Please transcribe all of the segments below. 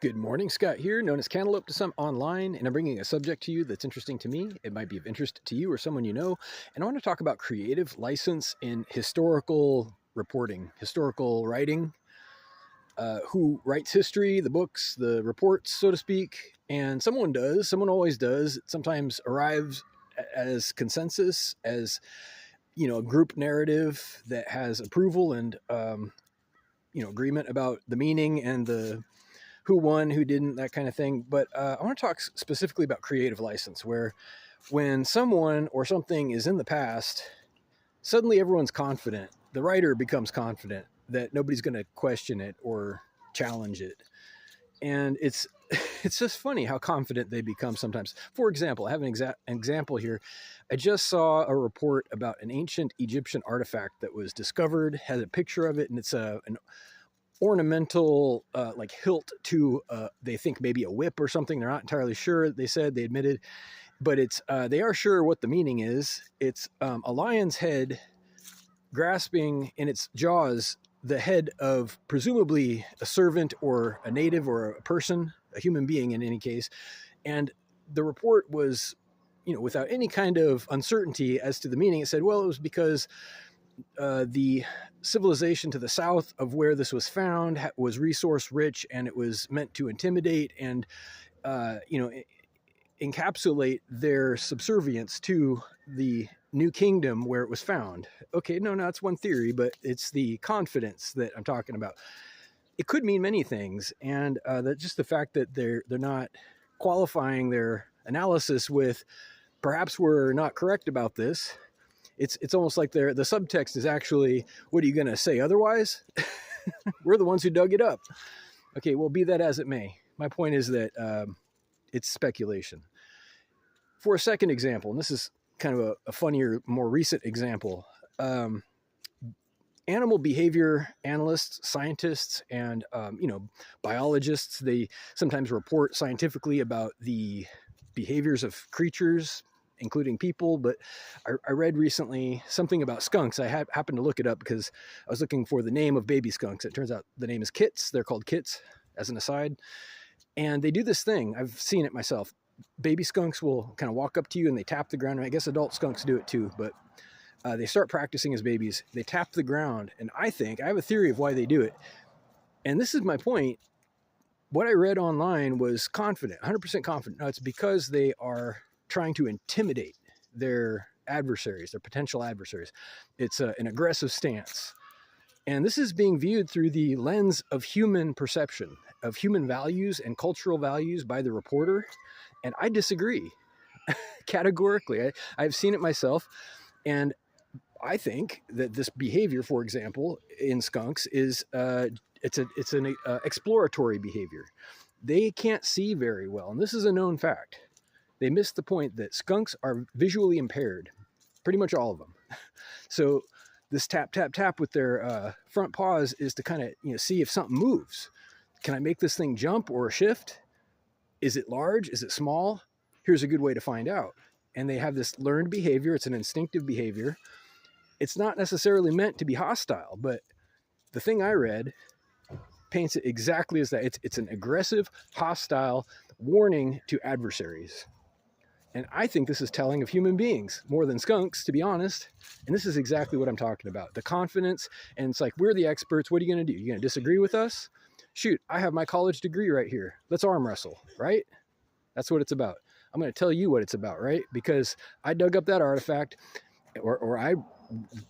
Good morning, Scott here, known as Cantaloupe to some online, and I'm bringing a subject to you that's interesting to me. It might be of interest to you or someone you know, and I want to talk about creative license in historical reporting, historical writing, who writes history, the books, the reports, so to speak, and someone always does, it sometimes arrives as consensus, as, a group narrative that has approval and, agreement about the meaning and the who won, who didn't, that kind of thing. But I want to talk specifically about creative license, where when someone or something is in the past, suddenly everyone's confident. The writer becomes confident that nobody's going to question it or challenge it. And it's it's just funny how confident they become sometimes. For example, I have an example here. I just saw a report about an ancient Egyptian artifact that was discovered, had a picture of it, and it's an ornamental like hilt to they think maybe a whip or something. They're not entirely sure. They admitted, but it's they are sure what the meaning is. It's a lion's head grasping in its jaws the head of presumably a servant or a native or a person, a human being in any case. And the report was, without any kind of uncertainty as to the meaning. It said, well, it was because the civilization to the south of where this was found was resource rich, and it was meant to intimidate and encapsulate their subservience to the new kingdom where it was found. Okay, no, that's one theory, but it's the confidence that I'm talking about. It could mean many things, and that just the fact that they're not qualifying their analysis with perhaps we're not correct about this. It's almost like the subtext is actually, what are you going to say otherwise? We're the ones who dug it up. Okay, well, be that as it may. My point is that it's speculation. For a second example, and this is kind of a funnier, more recent example, animal behavior analysts, scientists, and biologists, they sometimes report scientifically about the behaviors of creatures, including people. But I read recently something about skunks. I happened to look it up because I was looking for the name of baby skunks. It turns out the name is kits. They're called kits, as an aside. And they do this thing. I've seen it myself. Baby skunks will kind of walk up to you and they tap the ground. I guess adult skunks do it too, but they start practicing as babies. They tap the ground. And I have a theory of why they do it. And this is my point. What I read online was confident, 100% confident. No, it's because they are trying to intimidate their adversaries, their potential adversaries. It's an aggressive stance. And this is being viewed through the lens of human perception, of human values and cultural values by the reporter. And I disagree categorically. I've seen it myself. And I think that this behavior, for example, in skunks is it's an exploratory behavior. They can't see very well. And this is a known fact. They missed the point that skunks are visually impaired, pretty much all of them. So this tap, tap, tap with their front paws is to kind of, see if something moves. Can I make this thing jump or shift? Is it large? Is it small? Here's a good way to find out. And they have this learned behavior. It's an instinctive behavior. It's not necessarily meant to be hostile, but the thing I read paints it exactly as that. It's an aggressive, hostile warning to adversaries. And I think this is telling of human beings more than skunks, to be honest. And this is exactly what I'm talking about. The confidence. And it's like, we're the experts. What are you going to do? You're going to disagree with us? Shoot, I have my college degree right here. Let's arm wrestle, right? That's what it's about. I'm going to tell you what it's about, right? Because I dug up that artifact or I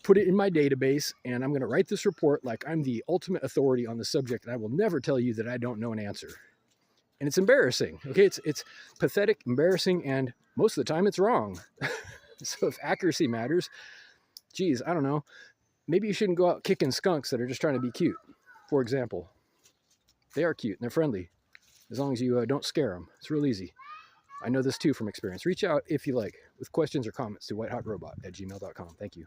put it in my database, and I'm going to write this report like I'm the ultimate authority on the subject. And I will never tell you that I don't know an answer. And it's embarrassing. Okay, it's pathetic, embarrassing, and most of the time it's wrong. So if accuracy matters, geez, I don't know. Maybe you shouldn't go out kicking skunks that are just trying to be cute. For example, they are cute and they're friendly, as long as you don't scare them. It's real easy. I know this too from experience. Reach out if you like with questions or comments to whitehotrobot@gmail.com. Thank you.